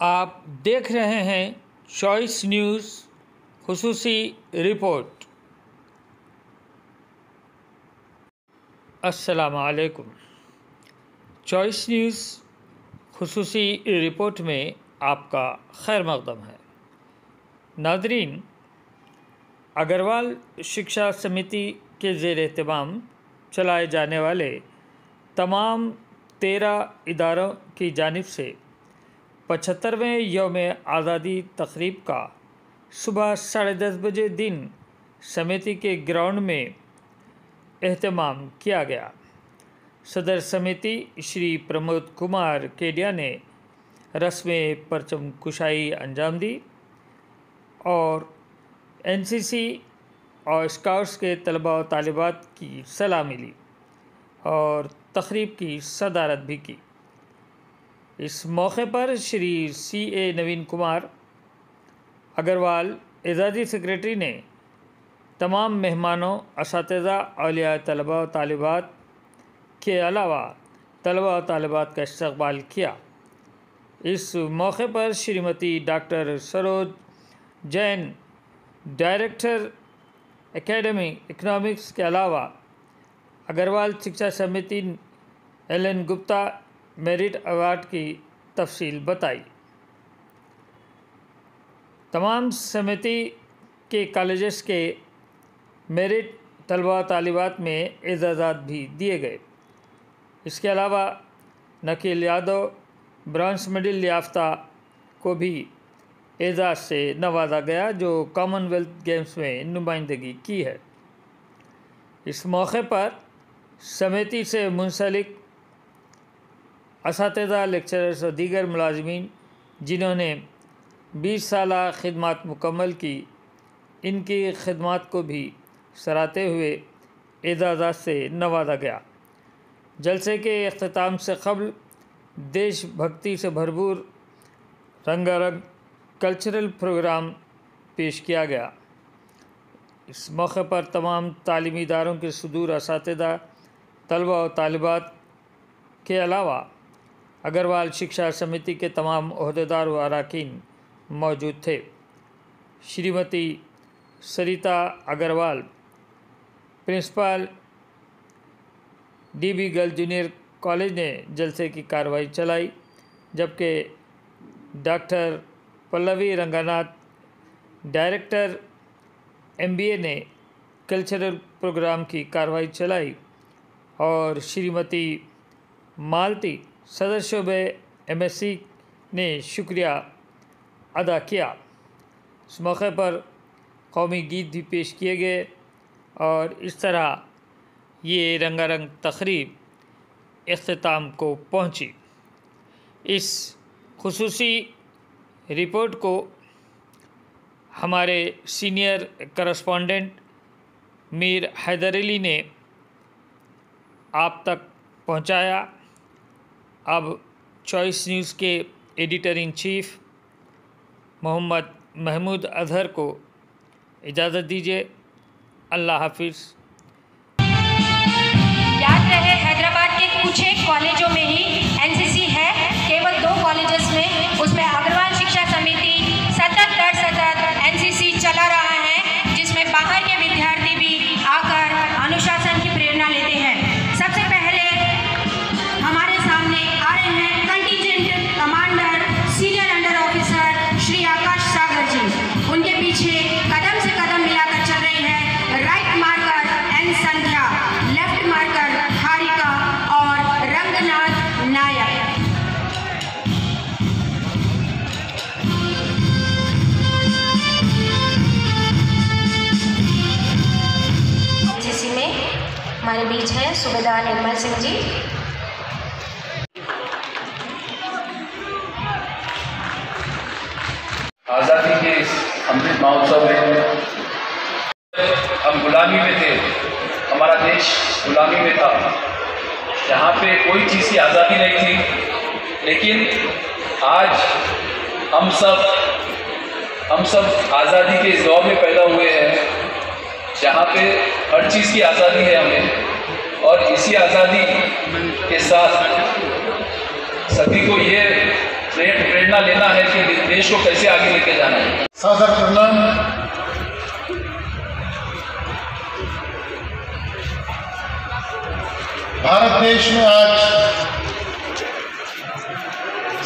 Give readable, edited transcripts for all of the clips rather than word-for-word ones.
आप देख रहे हैं चॉइस न्यूज़ खुसूसी रिपोर्ट। अस्सलाम वालेकुम। चॉइस न्यूज़ खुसूसी रिपोर्ट में आपका खैर मक़दम है। नाज़रीन, अग्रवाल शिक्षा समिति के ज़ेर एहतमाम चलाए जाने वाले तमाम 13 इदारों की जानिब से 75वें यौम आज़ादी तक़रीब का सुबह 10:30 बजे दिन समिति के ग्राउंड में एहतमाम किया गया। सदर समिति श्री प्रमोद कुमार केडिया ने रस्म परचम कुशाई अंजाम दी और एनसीसी और स्काउट्स के तलबा और तालिबात की सलामी ली और तक़रीब की सदारत भी की। इस मौके पर श्री CA नवीन कुमार अग्रवाल एजाज़ी सेक्रेटरी ने तमाम मेहमानों, असातिज़ा, औलिया तलबा और तालिबात के अलावा तलबा और तालिबात का इस्तक़बाल किया। इस मौके पर Shrimati doctor Saroj Jain, director academy economics के अलावा अग्रवाल शिक्षा समिति LN गुप्ता मेरिट अवार्ड की तफसील बताई। तमाम समिति के कॉलेजेस के मेरिट तलबा तालिबात में एजाज़ात भी दिए गए। इसके अलावा नकील यादव ब्रॉन्ज मेडल याफ्ता को भी एजाज़ से नवाजा गया जो कॉमनवेल्थ गेम्स में नुमाइंदगी की है। इस मौके पर समिति से मुंसलिक असातिज़ा, लेक्चरर्स और दीगर मुलाज़िमीन जिन्होंने 20 साला खिदमत मुकम्मल की, इनकी खिदमत को भी सराहते हुए एजाज़ात से नवाजा गया। जलसे के अख्तिताम से क़ब्ल देशभक्ति से भरपूर रंगारंग कल्चरल प्रोग्राम पेश किया गया। इस मौके पर तमाम तालीमी इदारों के सुदूर असातिज़ा, तलबा और तालिबात के अलावा अग्रवाल शिक्षा समिति के तमाम ओहदेदार व अरकान मौजूद थे। Shrimati Sarita Agrawal, principal DB girls junior college ने जलसे की कार्रवाई चलाई, जबकि doctor Pallavi Ranganath, director MBA ने कल्चरल प्रोग्राम की कार्रवाई चलाई और श्रीमती मालती, सदर शोबे MSc ने शुक्रिया अदा किया। इस मौके पर कौमी गीत भी पेश किए गए और इस तरह ये रंगारंग तक़रीब इख्तिताम को पहुंची। इस खुसूसी रिपोर्ट को हमारे सीनियर करस्पॉन्डेंट मीर हैदर अली ने आप तक पहुंचाया। अब चॉइस न्यूज़ के editor in chief Mohammad Mahmood Azhar को इजाज़त दीजिए। अल्लाह हाफिज़। याद रहे, हैदराबाद के कुछ एक कॉलेजों में ही NCC है, केवल 2 कॉलेजेस में, उसमें अग्रवाल शिक्षा समिति सतत दर सतत NCC चला रहा है, जिसमें बाहर के विद्यार्थी भी आकर अनुशासन की प्रेरणा लेते हैं। सबसे पहले हमारे सामने आ रहे हैं contingent commander senior under officer Shri Akash Sagar ji. उनके पीछे कदम से कदम मिलाकर चल रही है right marker N Sandhya, left marker Harika और रंगनाथ नायक। NCC में हमारे बीच हैं सूबेदार निर्मल सिंह जी। आज़ादी के इस अमृत महोत्सव में हम गुलामी में थे, हमारा देश गुलामी में था, जहाँ पे कोई चीज़ की आज़ादी नहीं थी। लेकिन आज हम सब आज़ादी के इस दौर में पैदा हुए हैं, जहाँ पे हर चीज़ की आज़ादी है हमें, और इसी आज़ादी के साथ सभी को ये प्रेरणा प्रेरणा लेना है कि देश को कैसे आगे लेके जाना है। सादर प्रणाम। भारत देश में आज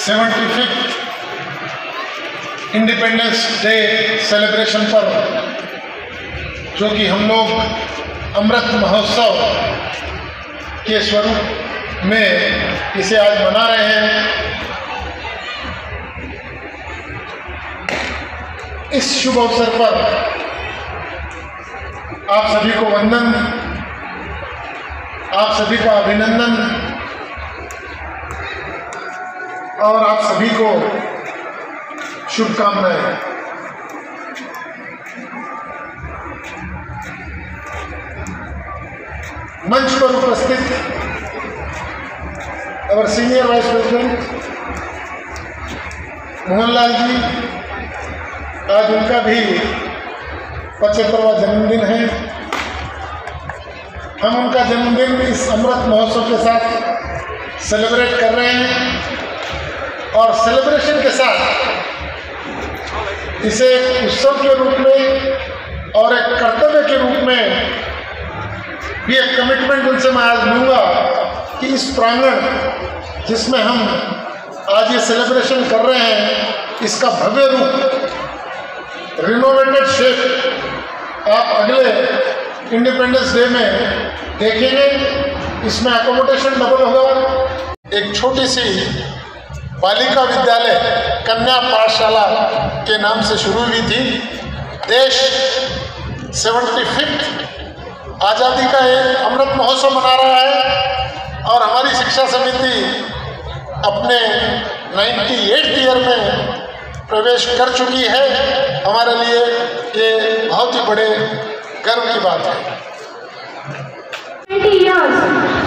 75th इंडिपेंडेंस डे सेलिब्रेशन पर, जो कि हम लोग अमृत महोत्सव के स्वरूप में इसे आज मना रहे हैं, इस शुभ अवसर पर आप सभी को वंदन, आप सभी का अभिनंदन और आप सभी को शुभकामनाएं। मंच पर उपस्थित और senior vice president Mohanlal ji, आज उनका भी 75वां जन्मदिन है। हम उनका जन्मदिन इस अमृत महोत्सव के साथ सेलिब्रेट कर रहे हैं और सेलिब्रेशन के साथ इसे एक उत्सव के रूप में और एक कर्तव्य के रूप में भी एक कमिटमेंट उनसे मैं आज लूँगा कि इस प्रांगण जिसमें हम आज ये सेलिब्रेशन कर रहे हैं, इसका भव्य रूप, रिनोवेटेड शेप आप अगले इंडिपेंडेंस डे में देखेंगे। इसमें अकोमोडेशन डबल होगा। एक छोटी सी बालिका विद्यालय कन्या पाठशाला के नाम से शुरू हुई थी। देश 75th आज़ादी का एक अमृत महोत्सव मना रहा है और हमारी शिक्षा समिति अपने 98th ईयर में प्रवेश कर चुकी है। हमारे लिए ये बहुत ही बड़े गर्व की बात है। 20 years.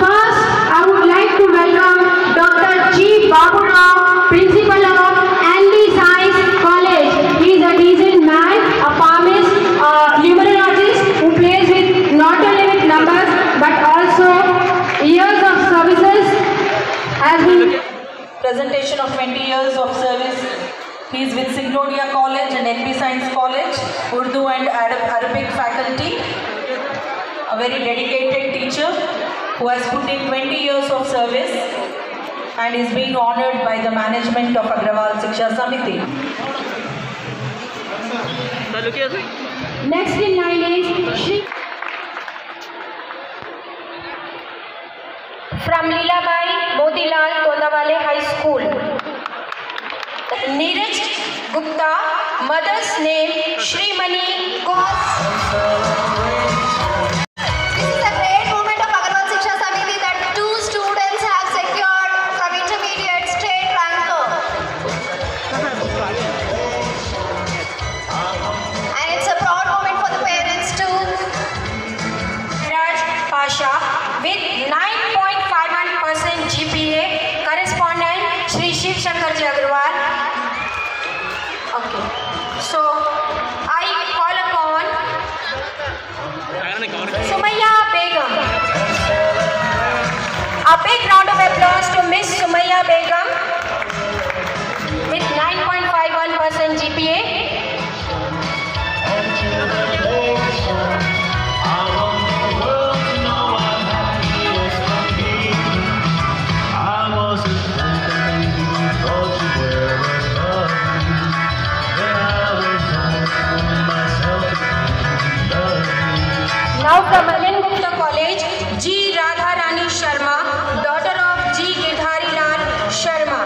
First, I would like to welcome Dr. G. Babu Rao, Principal of Andy Science College. He is a decent man, a palmist, a numerologist who plays with not only with numbers but also years of services has been. Presentation of 20 years of service. He is with Signoria College and NP Science College, Urdu and Arabic faculty. A very dedicated teacher who has put in 20 years of service and is being honored by the management of Agrawal Shiksha Samiti. Next in line is Shri. From Leelabai Motilal Tondawale High School. Neeraj Gupta, mother's name Shrimani Kaur. This is a great moment of Agrawal Shiksha Samiti that 2 students have secured from intermediate state ranker. And it's a proud moment for the parents too. Raj Pasha with 9.51% GPA, correspondent Shri Shiv Shankar Ji Agrawal. Okay, so I call upon Sumaya Begum. A big round of applause to Miss Sumaya Begum with 9.51% GPA. Now from Alin Gupta College, G. Radha Rani Sharma, daughter of G. Girdhari Lal Sharma.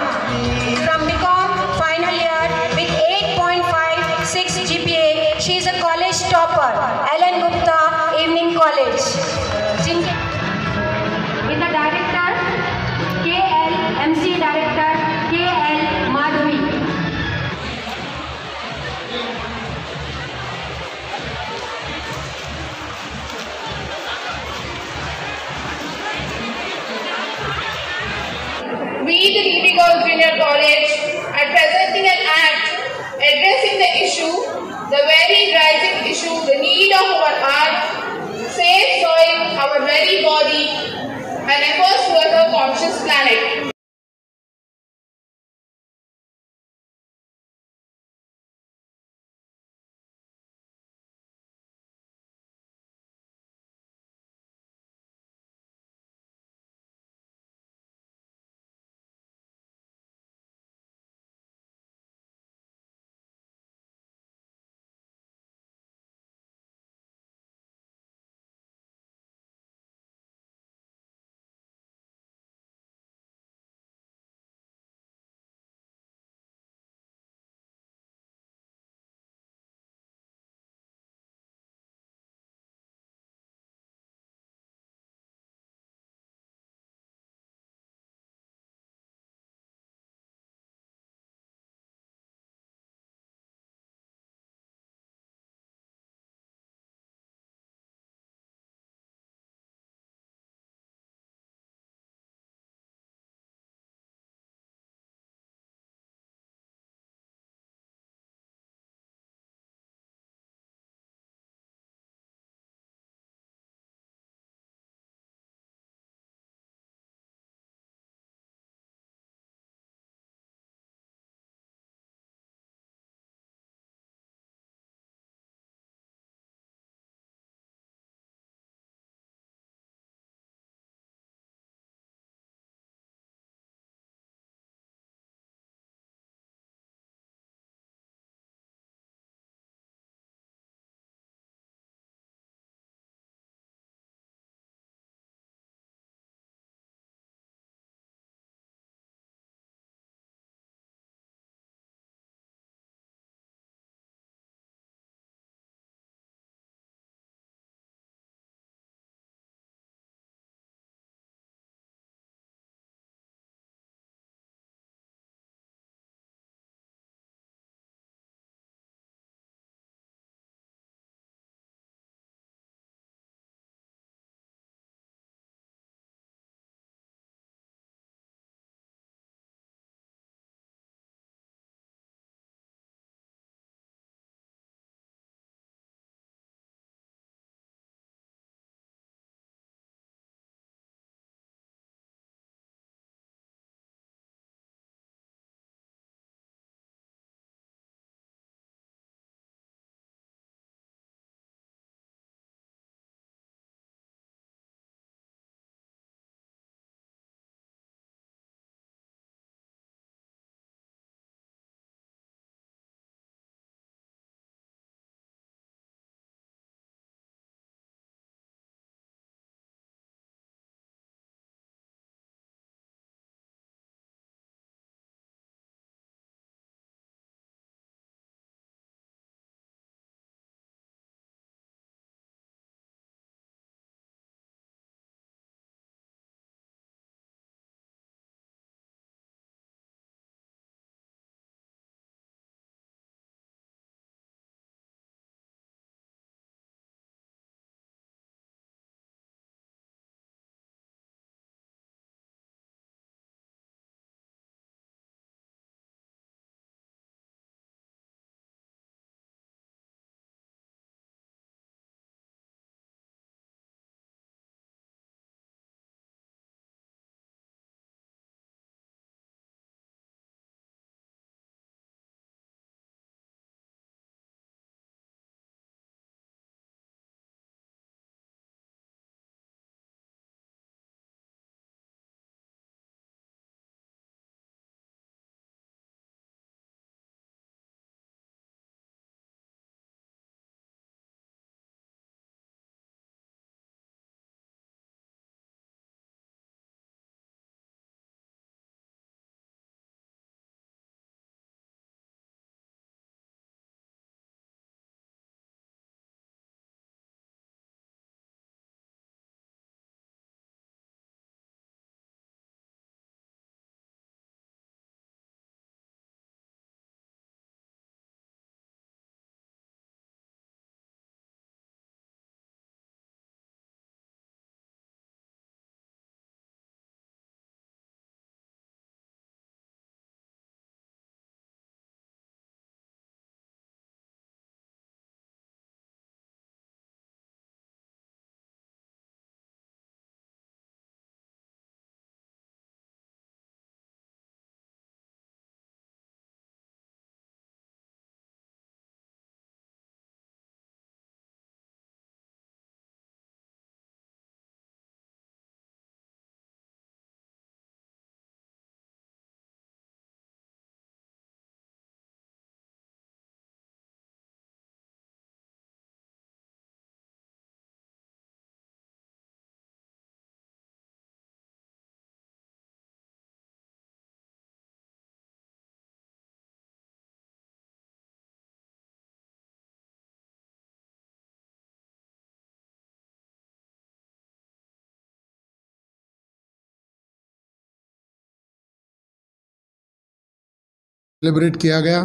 Celebrate किया गया,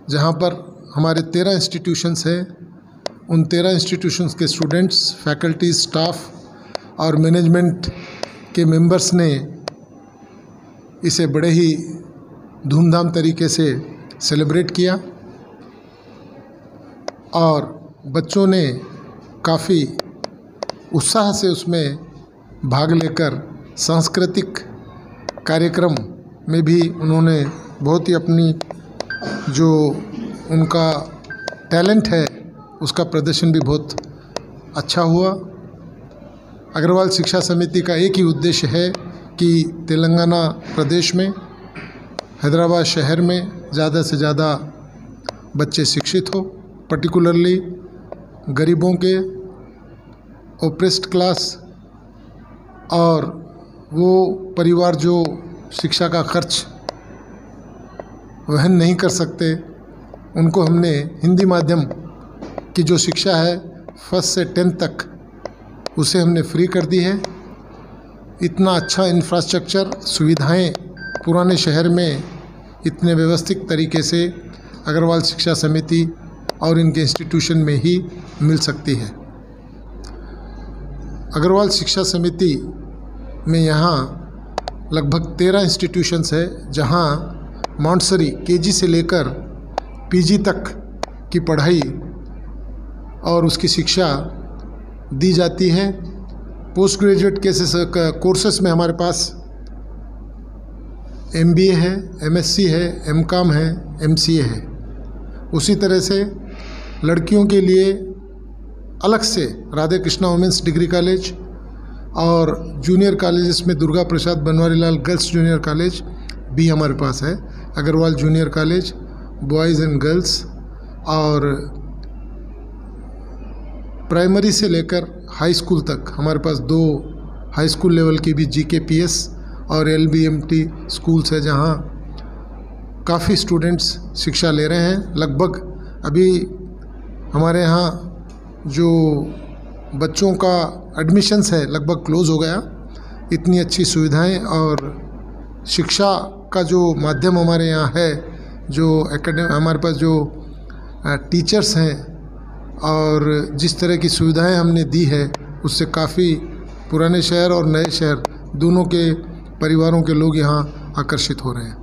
जहां पर हमारे 13 institutions हैं। उन 13 institutions के students, faculty, staff और management के मेंबर्स ने इसे बड़े ही धूमधाम तरीके से सेलिब्रेट किया और बच्चों ने काफ़ी उत्साह से उसमें भाग लेकर सांस्कृतिक कार्यक्रम में भी उन्होंने बहुत ही अपनी जो उनका टैलेंट है उसका प्रदर्शन भी बहुत अच्छा हुआ। अग्रवाल शिक्षा समिति का एक ही उद्देश्य है कि तेलंगाना प्रदेश में, हैदराबाद शहर में ज़्यादा से ज़्यादा बच्चे शिक्षित हो, पर्टिकुलरली गरीबों के, ओप्रेस्ड क्लास और वो परिवार जो शिक्षा का खर्च वहन नहीं कर सकते, उनको हमने हिंदी माध्यम की जो शिक्षा है 1st से 10th तक उसे हमने फ्री कर दी है। इतना अच्छा इंफ्रास्ट्रक्चर, सुविधाएं पुराने शहर में इतने व्यवस्थित तरीके से अग्रवाल शिक्षा समिति और इनके इंस्टीट्यूशन में ही मिल सकती है। अग्रवाल शिक्षा समिति में यहाँ लगभग 13 इंस्टीट्यूशंस है, जहाँ मॉन्टेसरी केजी से लेकर पीजी तक की पढ़ाई और उसकी शिक्षा दी जाती है। पोस्ट ग्रेजुएट कोर्सेस में हमारे पास MBA है, MSc है, MCOM है, MCA है। उसी तरह से लड़कियों के लिए अलग से Radhe Krishna women's degree college और जूनियर कॉलेजेस में Durga Prasad Banwarilal girls junior college भी हमारे पास है। Agarwal junior college boys and girls, और प्राइमरी से लेकर हाई स्कूल तक हमारे पास 2 हाई स्कूल लेवल की भी GKPS और LBMT स्कूल्स है, जहाँ काफ़ी स्टूडेंट्स शिक्षा ले रहे हैं। लगभग अभी हमारे यहाँ जो बच्चों का एडमिशन्स है लगभग क्लोज हो गया। इतनी अच्छी सुविधाएं और शिक्षा का जो माध्यम हमारे यहाँ है, जो हमारे पास जो टीचर्स हैं और जिस तरह की सुविधाएं हमने दी है, उससे काफ़ी पुराने शहर और नए शहर दोनों के परिवारों के लोग यहाँ आकर्षित हो रहे हैं।